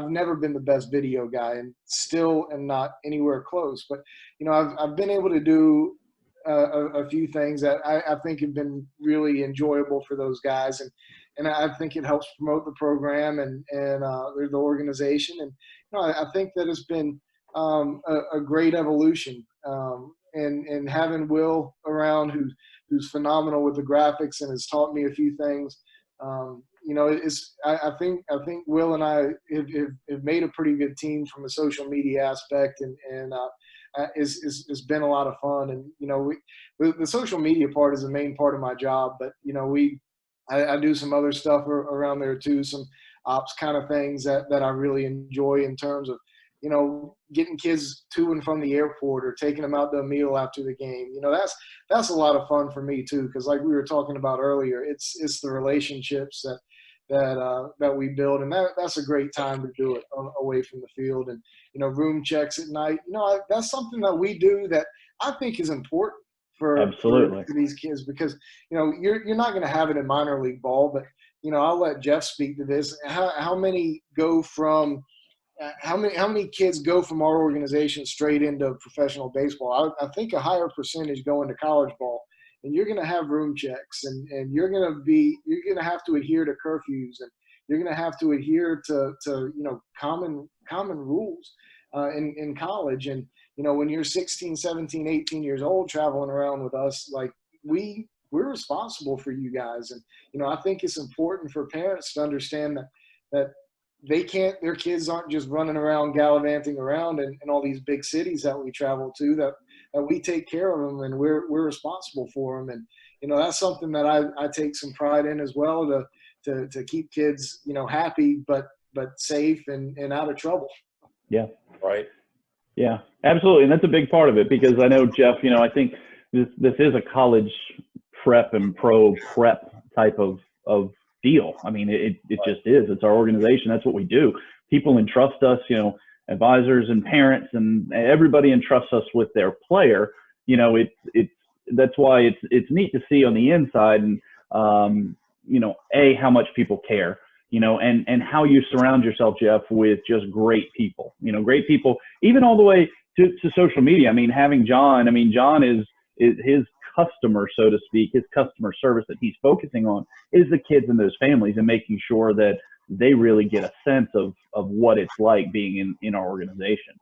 never been the best video guy, and still am not anywhere close. But I've been able to do a few things that I think have been really enjoyable for those guys, and I think it helps promote the program and the organization. And I think that it's been a great evolution. And having Will around, who's phenomenal with the graphics and has taught me a few things. I think Will and I have made a pretty good team from a social media aspect, and it's been a lot of fun. And the social media part is the main part of my job, but I do some other stuff around there too, some ops kind of things that I really enjoy in terms of getting kids to and from the airport or taking them out to a meal after the game. That's a lot of fun for me too, because like we were talking about earlier, it's the relationships that we build, and that's a great time to do it away from the field. And room checks at night, that's something that we do that I think is important for these kids, because you're not going to have it in minor league ball, but I'll let Jeff speak to this. How many go from how many kids go from our organization straight into professional baseball? I think a higher percentage go into college ball, and you're going to have room checks, and you're going to have to adhere to curfews, and you're going to have to adhere to common rules in college. And when you're 16, 17, 18 years old traveling around with us, like we're responsible for you guys. And I think it's important for parents to understand that their kids aren't just running around gallivanting around in all these big cities that we travel to, that we take care of them and we're responsible for them. And that's something that I take some pride in as well, to keep kids happy but safe and out of trouble. Yeah. Right. Yeah, absolutely. And that's a big part of it, because I know, Jeff, I think this is a college prep and pro prep type of deal. I mean, it just is. It's our organization. That's what we do. People entrust us, advisors and parents and everybody entrusts us with their player. That's why it's neat to see on the inside, and how much people care, and how you surround yourself, Jeff, with just great people, even all the way to social media. I mean, having John, John is his customer, so to speak, his customer service that he's focusing on is the kids and those families, and making sure that they really get a sense of what it's like being in our organization.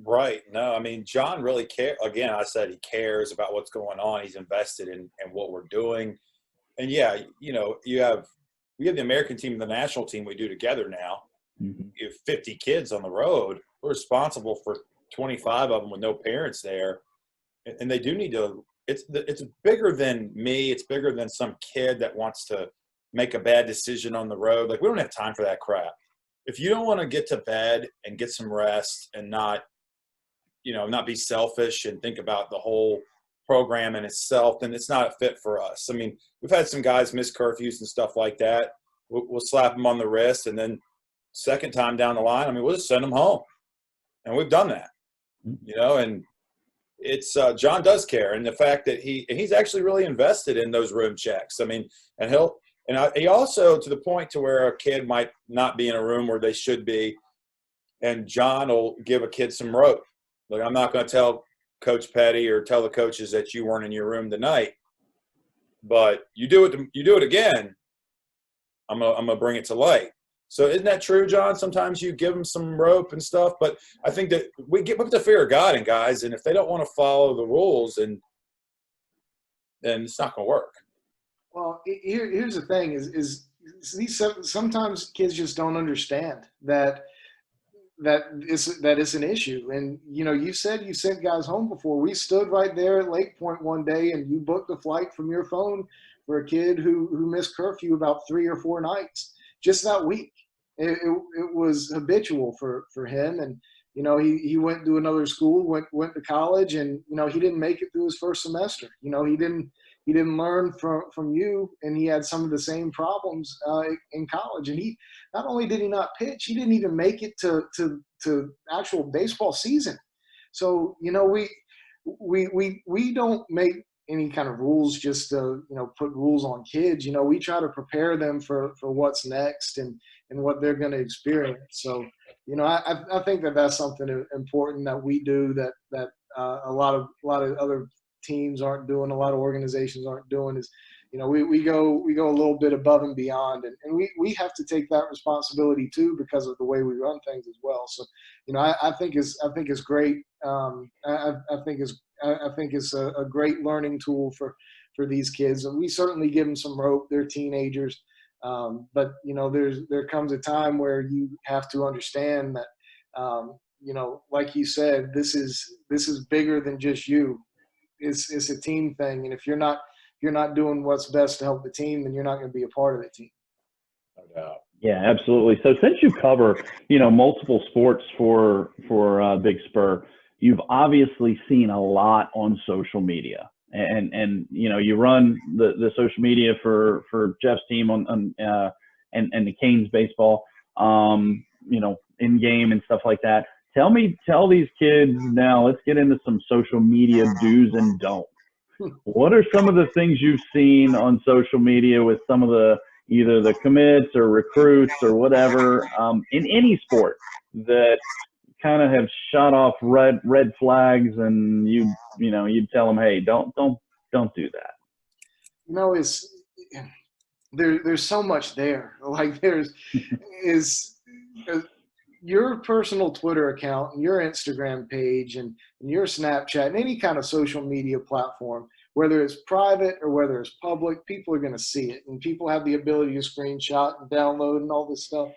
Right. No, John really cares. Again, I said he cares about what's going on. He's invested in what we're doing. And yeah, we have the American team and the national team we do together now. Mm-hmm. You have 50 kids on the road. We're responsible for 25 of them with no parents there. And they do need to, it's bigger than me. It's bigger than some kid that wants to make a bad decision on the road. Like, we don't have time for that crap. If you don't want to get to bed and get some rest and not be selfish and think about the whole program in itself, then it's not a fit for us. We've had some guys miss curfews and stuff like that. We'll slap them on the wrist, and then second time down the line, we'll just send them home. And we've done that, and it's John does care. And the fact that he's actually really invested in those room checks. And And he also, to the point to where a kid might not be in a room where they should be, and John will give a kid some rope. Like, I'm not going to tell Coach Petty or tell the coaches that you weren't in your room tonight, but you do it again, I'm gonna bring it to light. So isn't that true, John? Sometimes you give them some rope and stuff, but I think that we put the fear of God in guys, and if they don't want to follow the rules, then it's not going to work. Well, here's the thing: is these sometimes kids just don't understand that it's an issue. And you said you sent guys home before. We stood right there at Lake Point one day, and you booked a flight from your phone for a kid who missed curfew about 3 or 4 nights just that week. It was habitual for him, and he went to another school, went to college, and he didn't make it through his first semester. He didn't learn from you, and he had some of the same problems in college. And he not only did he not pitch, he didn't even make it to actual baseball season. So we don't make any kind of rules just to put rules on kids. We try to prepare them for what's next and what they're going to experience. So I think that's something important that we do that a lot of other teams aren't doing, a lot of organizations aren't doing, is we go a little bit above and beyond, and we have to take that responsibility too, because of the way we run things as well. So I think it's great. I think it's a great learning tool for these kids, and we certainly give them some rope. They're teenagers, but there comes a time where you have to understand that like you said, this is bigger than just you. It's a team thing, and if you're not doing what's best to help the team, then you're not going to be a part of the team. No doubt. Yeah, absolutely. So since you cover, multiple sports for Big Spur, you've obviously seen a lot on social media, and you run the social media for Jeff's team and the Canes baseball, in game and stuff like that. Tell these kids now, let's get into some social media do's and don'ts. What are some of the things you've seen on social media with some of either the commits or recruits or whatever, in any sport, that kind of have shot off red flags, and you'd tell them, hey, don't do that? There's so much there. Like is your personal Twitter account and your Instagram page and your Snapchat and any kind of social media platform, whether it's private or whether it's public, people are going to see it, and people have the ability to screenshot and download and all this stuff.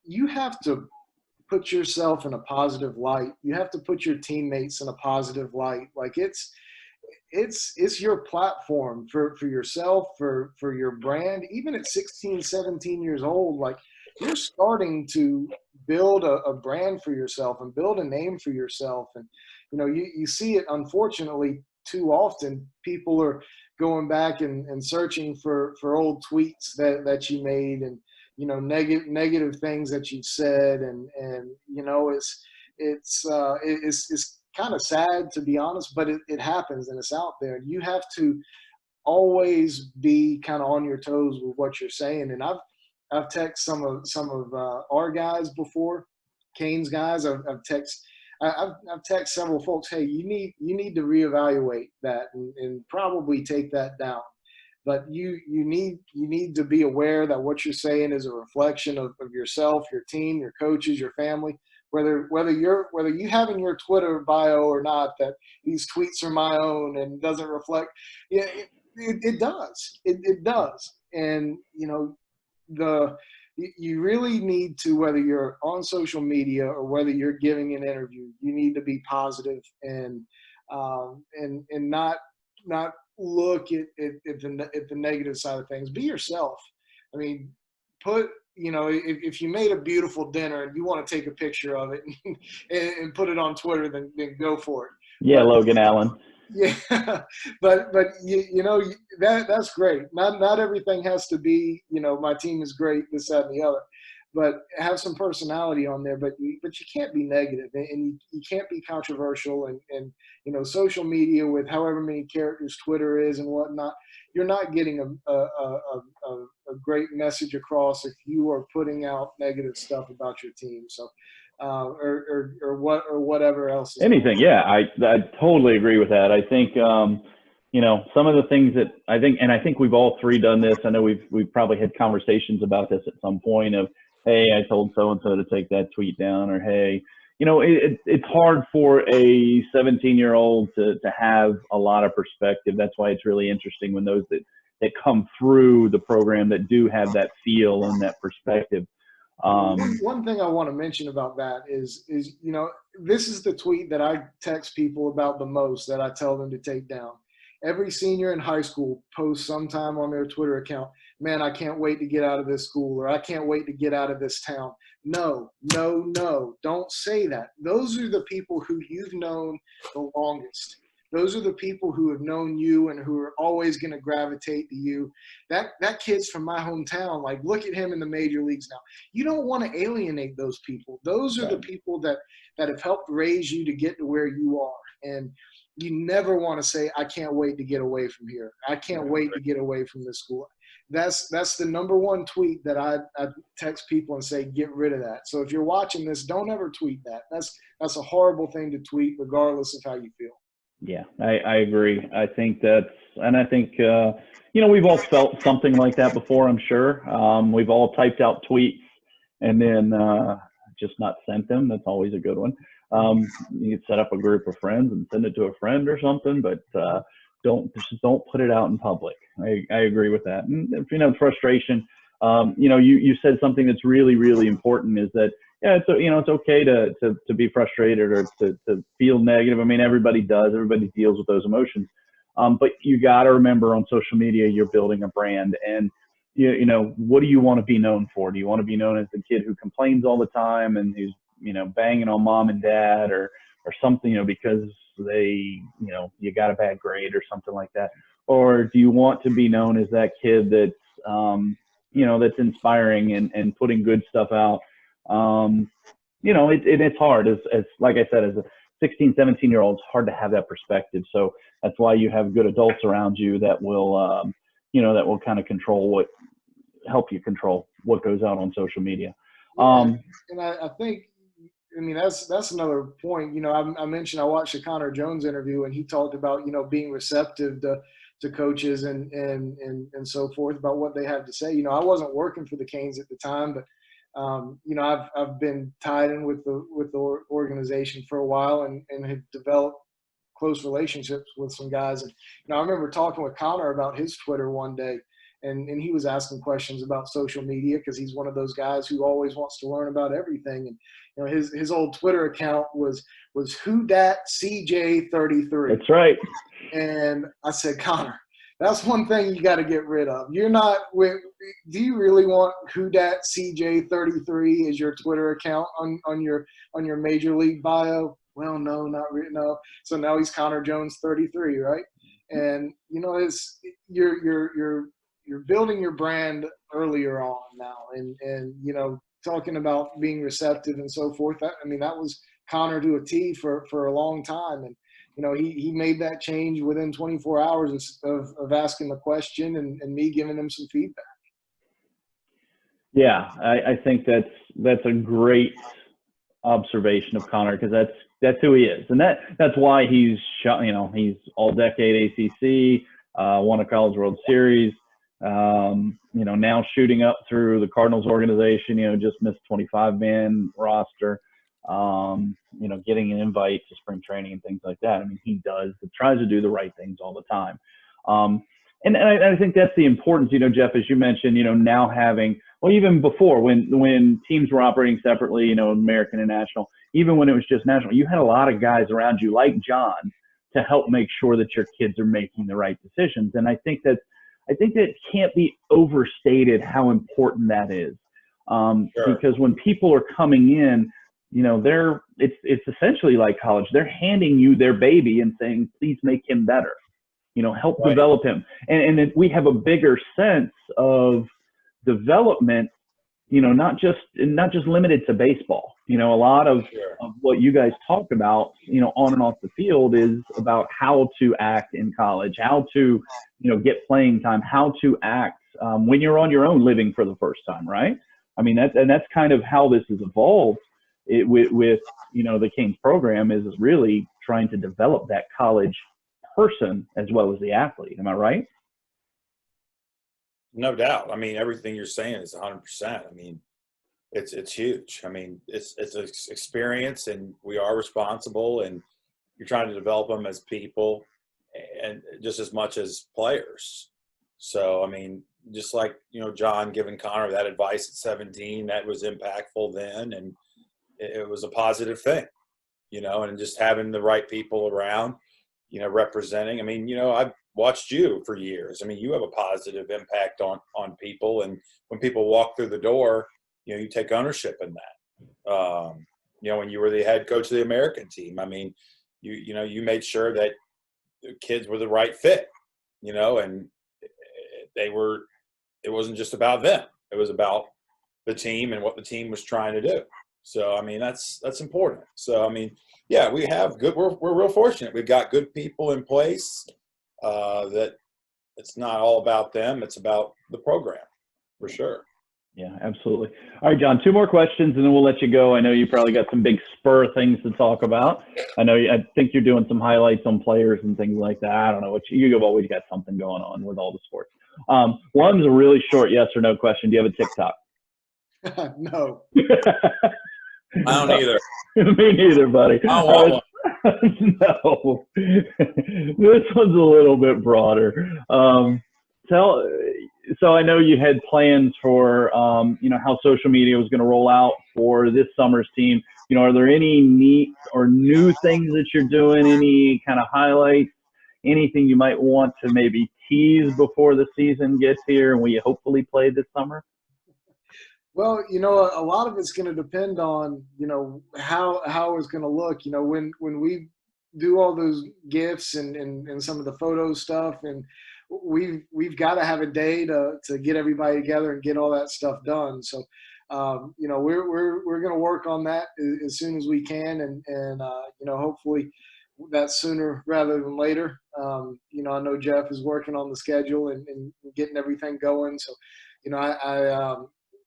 You have to put yourself in a positive light. You have to put your teammates in a positive light. Like it's your platform for yourself, for your brand. Even at 16, 17 years old, like, you're starting to build a brand for yourself and build a name for yourself. And, you see it, unfortunately, too often. People are going back and searching for old tweets that you made, and, negative things that you've said. And it's kind of sad, to be honest, but it happens, and it's out there. You have to always be kind of on your toes with what you're saying. And I've texted some of our guys before, Canes guys. I've texted several folks, hey, you need to reevaluate that and probably take that down. But you need to be aware that what you're saying is a reflection of yourself, your team, your coaches, your family. Whether you have in your Twitter bio or not that these tweets are my own and doesn't reflect, yeah, it does. It does. And you really need to, whether you're on social media or whether you're giving an interview, you need to be positive and not look at the negative side of things. Be yourself. I mean, if you made a beautiful dinner and you want to take a picture of it and put it on Twitter, then go for it. Yeah, Logan Allen. Yeah, but that's great. Not everything has to be, my team is great, this, that, and the other. But have some personality on there. But you can't be negative, and you can't be controversial. And social media, with however many characters Twitter is and whatnot, you're not getting a a great message across if you are putting out negative stuff about your team. So, or whatever else is Anything. Yeah, I totally agree with that. I think, some of the things that I think we've all three done this. I know we've probably had conversations about this at some point of, hey, I told so-and-so to take that tweet down, or, hey, it's hard for a 17-year-old to have a lot of perspective. That's why it's really interesting when those that come through the program that do have that feel and that perspective. One thing I want to mention about that is this is the tweet that I text people about the most, that I tell them to take down. Every senior in high school posts sometime on their Twitter account, man, I can't wait to get out of this school, or I can't wait to get out of this town. No, don't say that. Those are the people who you've known the longest. Those are the people who have known you and who are always going to gravitate to you. That kid's from my hometown. Like, look at him in the major leagues now. You don't want to alienate those people. Those are the people that have helped raise you to get to where you are. And you never want to say, I can't wait to get away from here. I can't wait to get away from this school. That's the number one tweet that I text people and say, get rid of that. So if you're watching this, don't ever tweet that. That's a horrible thing to tweet, regardless of how you feel. Yeah, I agree. I think we've all felt something like that before, I'm sure. We've all typed out tweets and then just not sent them. That's always a good one. You can set up a group of friends and send it to a friend or something, but don't put it out in public. I agree with that. And frustration. You said something that's really, really important, is that it's okay to be frustrated or to feel negative. I mean, everybody does. Everybody deals with those emotions. But you got to remember, on social media, you're building a brand, and what do you want to be known for? Do you want to be known as the kid who complains all the time and who's banging on mom and dad or something, because they, you got a bad grade or something like that? Or do you want to be known as that kid that's, that's inspiring and putting good stuff out? It's hard as like I said, as a 16, 17-year-old, it's hard to have that perspective. So that's why you have good adults around you that will, that will kind of help you control what goes out on social media. And I think, that's another point. I mentioned I watched a Connor Jones interview, and he talked about, being receptive to coaches and so forth about what they have to say. I wasn't working for the Canes at the time, but I've been tied in with the organization for a while and have developed close relationships with some guys. And I remember talking with Connor about his Twitter one day, and he was asking questions about social media, because he's one of those guys who always wants to learn about everything. And his old Twitter account was who dat CJ33. That's right. And I said, Connor, that's one thing you got to get rid of. You're not with. Do you really want who dat CJ33 as your Twitter account on your major league bio? Well, no, not really. No. So now he's Connor Jones 33, right? And it's you're building your brand earlier on now, and talking about being receptive and so forth. That was Connor to a T for a long time, and he made that change within 24 hours of asking the question and me giving him some feedback. Yeah, I think that's a great observation of Connor, because that's who he is, and that's why he's he's all-decade ACC, won a College World Series. Now shooting up through the Cardinals organization, just missed 25-man roster, getting an invite to spring training and things like that. He tries to do the right things all the time. And I think that's the importance, Jeff, as you mentioned, now having, well, even before when teams were operating separately, American and national, even when it was just national, you had a lot of guys around you like John to help make sure that your kids are making the right decisions. And I think that it can't be overstated how important that is. Sure. Because when people are coming in, it's essentially like college. They're handing you their baby and saying, please make him better, help develop him. And then we have a bigger sense of development, not just limited to baseball. A lot of what you guys talk about, on and off the field, is about how to act in college, how to, get playing time, how to act when you're on your own living for the first time, right? I mean, that's kind of how this has evolved with the Canes program is really trying to develop that college person as well as the athlete. Am I right? No doubt. I mean, everything you're saying is 100%. I mean, it's huge. I mean, it's an experience, and we are responsible, and you're trying to develop them as people, and just as much as players. So, I mean, just like John giving Connor that advice at 17, that was impactful then, and it was a positive thing, and just having the right people around, representing. I mean, I've watched you for years. I mean, you have a positive impact on people, and when people walk through the door, you take ownership in that. When you were the head coach of the American team, I mean, you made sure that the kids were the right fit, and it wasn't just about them. It was about the team and what the team was trying to do. So, I mean, that's important. So, I mean, yeah, we have we're real fortunate. We've got good people in place that it's not all about them. It's about the program for sure. Yeah, absolutely. All right, John, 2 more questions and then we'll let you go. I know you probably got some big Spur things to talk about. I think you're doing some highlights on players and things like that. I don't know what you've always got something going on with all the sports. One's a really short yes or no question. Do you have a TikTok? No. I don't either. Me neither, buddy. I don't want one. No. This one's a little bit broader. So I know you had plans for, how social media was going to roll out for this summer's team. Are there any neat or new things that you're doing? Any kind of highlights? Anything you might want to maybe tease before the season gets here and we hopefully play this summer? Well, a lot of it's going to depend on, how it's going to look. When we do all those gifts and some of the photo stuff, and we've got to have a day to get everybody together and get all that stuff done. So, we're going to work on that as soon as we can, and hopefully that's sooner rather than later. I know Jeff is working on the schedule and getting everything going. So,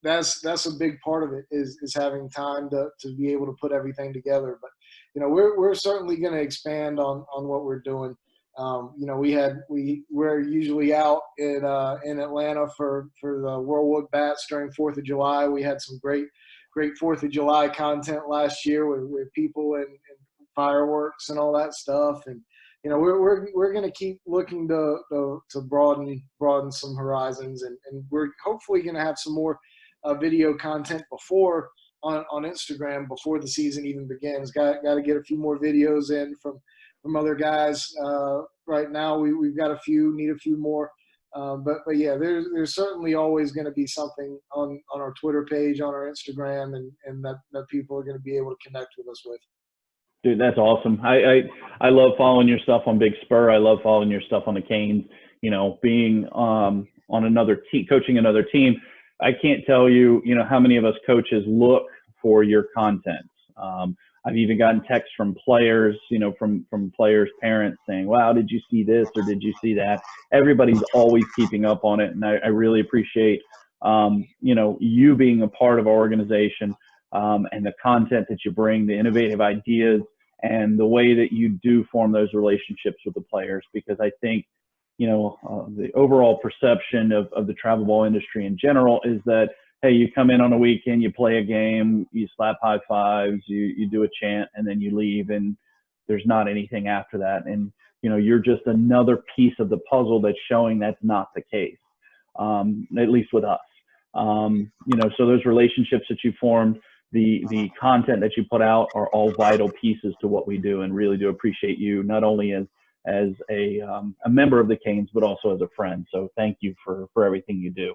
that's a big part of it is having time to be able to put everything together. But, we're certainly going to expand on what we're doing. We're usually out in Atlanta for the Worldwood Bats during 4th of July. We had some great 4th of July content last year with people and fireworks and all that stuff. And, we're going to keep looking to broaden some horizons, and we're hopefully going to have some more video content on Instagram before the season even begins. Got to get a few more videos in from other guys. Right now we've got need a few more. But yeah, there's certainly always going to be something on our Twitter page, on our Instagram, and that people are going to be able to connect with us with. Dude, that's awesome. I love following your stuff on Big Spur. I love following your stuff on the Canes. Being on another team, coaching another team, I can't tell you, how many of us coaches look for your content. I've even gotten texts from players, from players' parents saying, wow, did you see this or did you see that? Everybody's always keeping up on it. And I really appreciate, you being a part of our organization and the content that you bring, the innovative ideas, and the way that you do form those relationships with the players. Because I think, the overall perception of the travel ball industry in general is that, hey, you come in on a weekend, you play a game, you slap high fives, you do a chant, and then you leave, and there's not anything after that. And, you're just another piece of the puzzle that's showing that's not the case, at least with us. So those relationships that you formed, the content that you put out are all vital pieces to what we do, and really do appreciate you, not only as a member of the Canes, but also as a friend. So thank you for everything you do.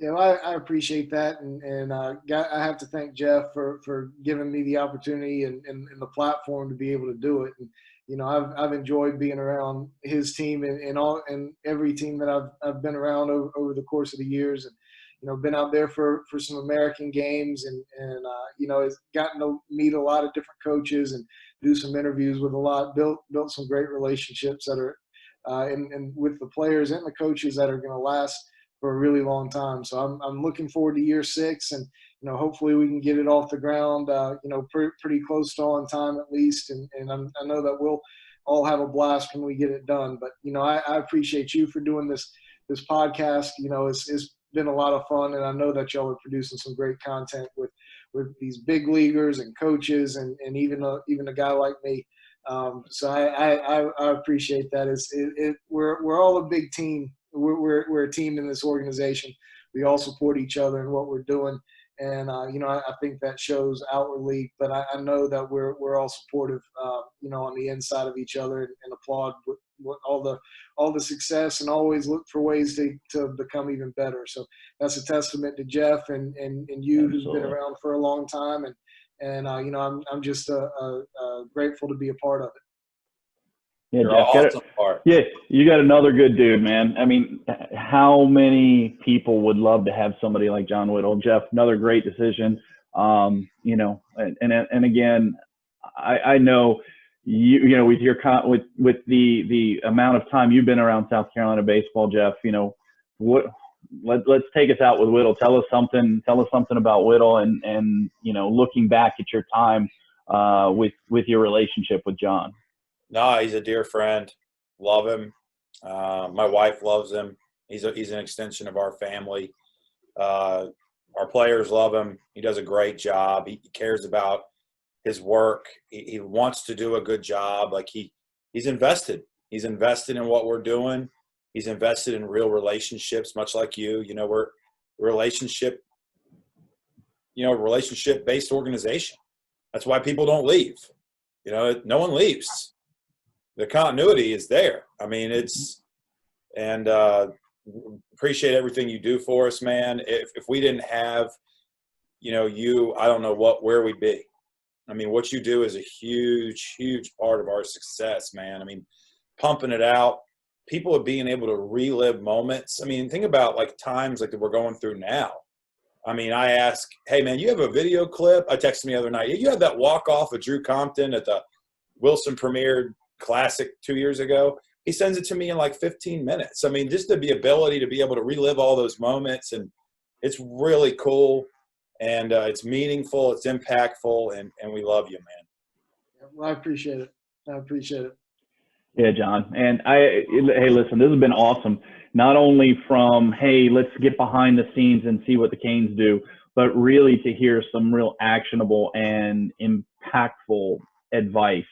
Yeah, I appreciate that, and I have to thank Jeff for giving me the opportunity and the platform to be able to do it. And I've enjoyed being around his team and every team that I've been around over the course of the years, and been out there for some American games, and has gotten to meet a lot of different coaches and do some interviews with built some great relationships that are and with the players and the coaches that are going to last for a really long time. So I'm looking forward to year 6, and hopefully we can get it off the ground, pretty close to on time at least. And I know that we'll all have a blast when we get it done. But I appreciate you for doing this podcast. It's been a lot of fun, and I know that y'all are producing some great content with these big leaguers and coaches, and even a guy like me. So I appreciate that. We're all a big team. We're a team in this organization. We all support each other in what we're doing, and I think that shows outwardly. But I know that we're all supportive, on the inside of each other, and applaud what all the success, and always look for ways to become even better. So that's a testament to Jeff and you, who's been around for a long time, and I'm just grateful to be a part of it. Yeah, You're Jeff, awesome part. yeah, you got another good dude, man. I mean, how many people would love to have somebody like John Whittle? Jeff, another great decision. And again, I know with your with the amount of time you've been around South Carolina baseball, Jeff. Let's take us out with Whittle. Tell us something about Whittle, and looking back at your time with your relationship with John. No, he's a dear friend. Love him. My wife loves him. He's an extension of our family. Our players love him. He does a great job. He cares about his work. He wants to do a good job. Like he's invested. He's invested in what we're doing. He's invested in real relationships, much like you. We're relationship based organization. That's why people don't leave. No one leaves. The continuity is there. I mean, appreciate everything you do for us, man. If we didn't have, you, I don't know where we'd be. I mean, what you do is a huge, huge part of our success, man. I mean, pumping it out, people are being able to relive moments. I mean, think about like times like that we're going through now. I mean, I ask, hey man, you have a video clip? I texted me the other night. You had that walk off of Drew Compton at the Wilson Premier Classic 2 years ago. He sends it to me in like 15 minutes. I mean, just the ability to be able to relive all those moments, and it's really cool, and it's meaningful, it's impactful, and we love you, man. Well, I appreciate it. Yeah, John. And hey, listen, this has been awesome. Not only from, hey, let's get behind the scenes and see what the Canes do, but really to hear some real actionable and impactful advice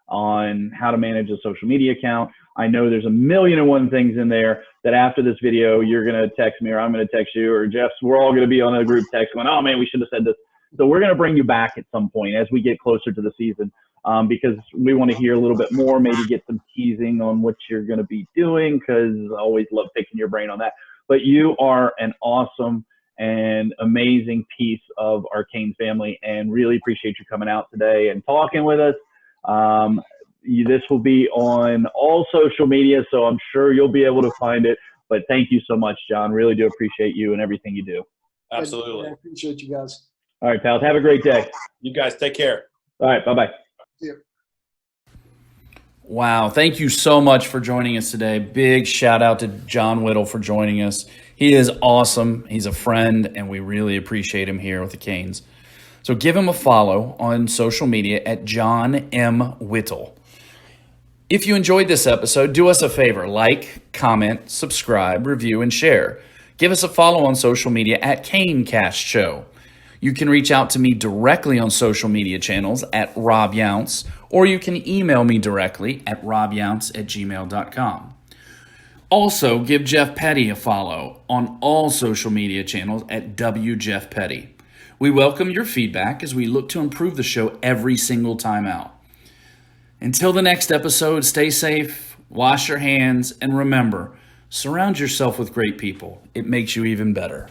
on how to manage a social media account. I know there's 1,000,001 things in there that after this video, you're going to text me, or I'm going to text you, or Jeff's, we're all going to be on a group text going, oh man, we should have said this. So we're going to bring you back at some point as we get closer to the season, because we want to hear a little bit more, maybe get some teasing on what you're going to be doing, because I always love picking your brain on that. But you are an awesome and amazing piece of our Canes family, and really appreciate you coming out today and talking with us. This will be on all social media, so I'm sure you'll be able to find it. But thank you so much, John. Really do appreciate you and everything you do. Absolutely. I appreciate you guys. All right, pals. Have a great day. You guys take care. All right. Bye-bye. See you. Wow. Thank you so much for joining us today. Big shout out to John Whittle for joining us. He is awesome. He's a friend, and we really appreciate him here with the Canes. So give him a follow on social media at John M. Whittle. If you enjoyed this episode, do us a favor, like, comment, subscribe, review, and share. Give us a follow on social media at CaneCast Show. You can reach out to me directly on social media channels at Rob Younts, or you can email me directly at robyounts@gmail.com. Also, give Jeff Petty a follow on all social media channels at WJeffPetty. We welcome your feedback as we look to improve the show every single time out. Until the next episode, stay safe, wash your hands, and remember, surround yourself with great people. It makes you even better.